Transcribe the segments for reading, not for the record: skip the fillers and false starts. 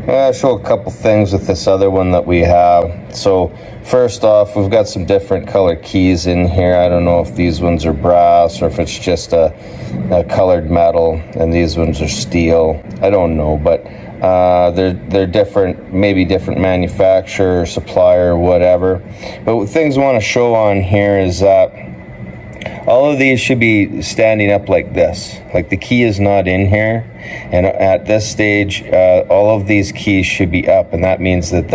I'll show a couple things with this other one that we have. So first off, we've got some different color keys in here. I don't know if these ones are brass or if it's just a colored metal, and these ones are steel. I don't know, but they're different, maybe different manufacturer, supplier, whatever. But things I want to show on here is that all of these should be standing up like this. Like the key is not in here, and at this stage all of these keys should be up, and that means that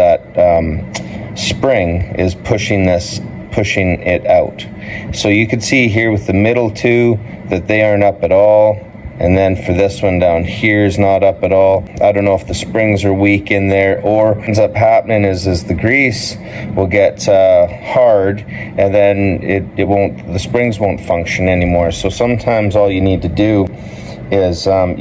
spring is pushing it out. So you can see here with the middle two that they aren't up at all, and then for this one down here is not up at all. I don't know if the springs are weak in there, or what ends up happening is the grease will get hard, and then the springs won't function anymore. So sometimes all you need to do is when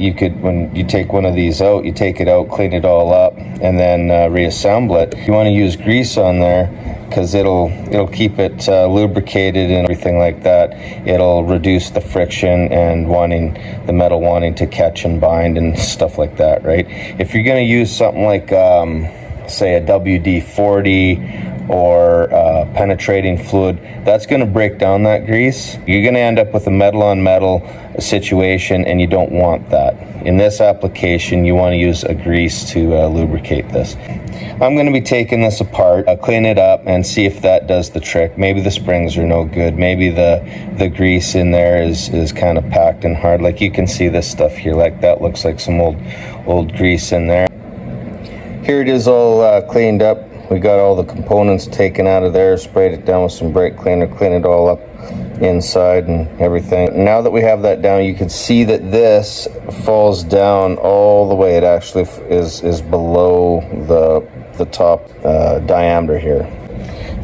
you take one of these out, you take it out, clean it all up, and then reassemble it. You want to use grease on there because it'll keep it lubricated and everything like that. It'll reduce the friction and the metal wanting to catch and bind and stuff like that, right? If you're going to use something like say a WD-40 or penetrating fluid, that's going to break down that grease. You're going to end up with a metal on metal situation, and you don't want that. In this application, you want to use a grease to lubricate this. I'm going to be taking this apart, clean it up, and see if that does the trick. Maybe the springs are no good. Maybe the grease in there is kind of packed and hard. Like you can see this stuff here, like that looks like some old grease in there. Here it is all cleaned up. We got all the components taken out of there, sprayed it down with some brake cleaner, clean it all up inside and everything. Now that we have that down, you can see that this falls down all the way. It actually is below the top diameter here.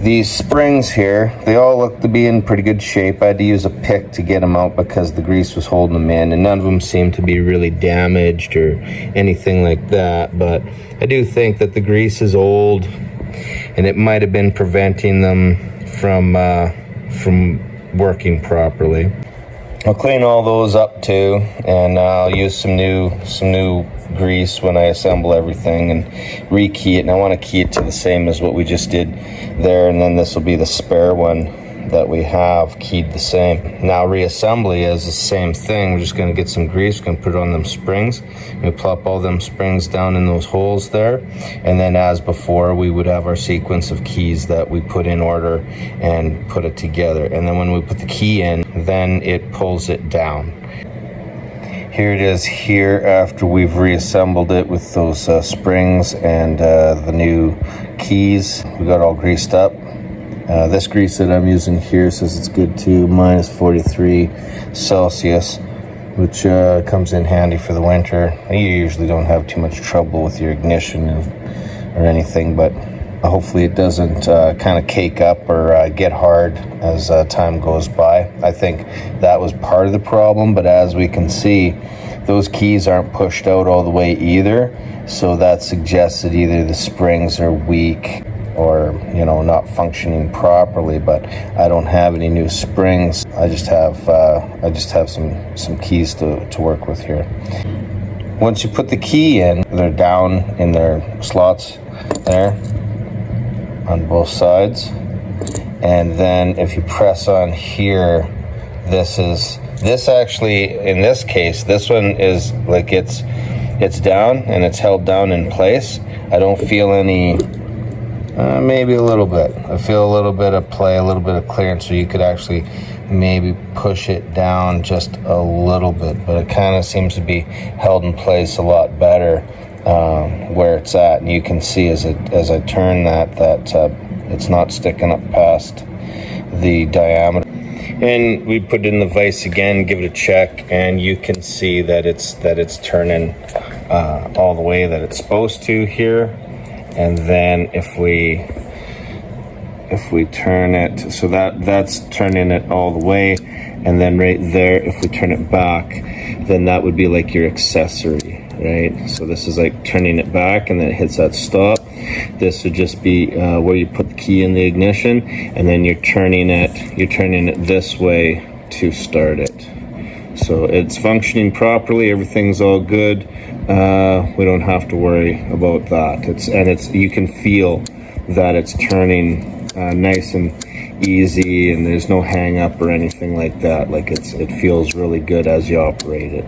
These springs here, they all look to be in pretty good shape. I had to use a pick to get them out because the grease was holding them in, and none of them seem to be really damaged or anything like that. But I do think that the grease is old, and it might have been preventing them from working properly. I'll clean all those up too, and I'll use some new grease when I assemble everything and re-key it. And I want to key it to the same as what we just did there, and then this will be the spare one that we have keyed the same. Now reassembly is the same thing. We're just going to get some grease, going to put it on them springs. We plop all them springs down in those holes there, and then as before we would have our sequence of keys that we put in order and put it together. And then when we put the key in, then it pulls it down. Here it is here after we've reassembled it with those springs and the new keys. We got all greased up. This grease that I'm using here says it's good to minus 43 Celsius, which comes in handy for the winter. You usually don't have too much trouble with your ignition or anything, but hopefully it doesn't kind of cake up or get hard as time goes by. I think that was part of the problem, but as we can see, those keys aren't pushed out all the way either, so that suggests that either the springs are weak or not functioning properly. But I don't have any new springs. I just have some keys to work with here. Once you put the key in, they're down in their slots there on both sides, and then if you press on here, this actually, in this case, this one is like it's down and it's held down in place. I don't feel any maybe a little bit. I feel a little bit of play, a little bit of clearance, so you could actually maybe push it down just a little bit, but it kind of seems to be held in place a lot better where it's at. And you can see as I turn that it's not sticking up past the diameter. And we put it in the vise again, give it a check, and you can see that it's turning all the way that it's supposed to here. And then if we turn it, so that's turning it all the way, and then right there, if we turn it back, then that would be like your accessory, right? So this is like turning it back, and then it hits that stop. This would just be where you put the key in the ignition, and then you're turning it this way to start it. So it's functioning properly. Everything's all good. We don't have to worry about that. It's you can feel that it's turning nice and easy, and there's no hang up or anything like that. Like it feels really good as you operate it.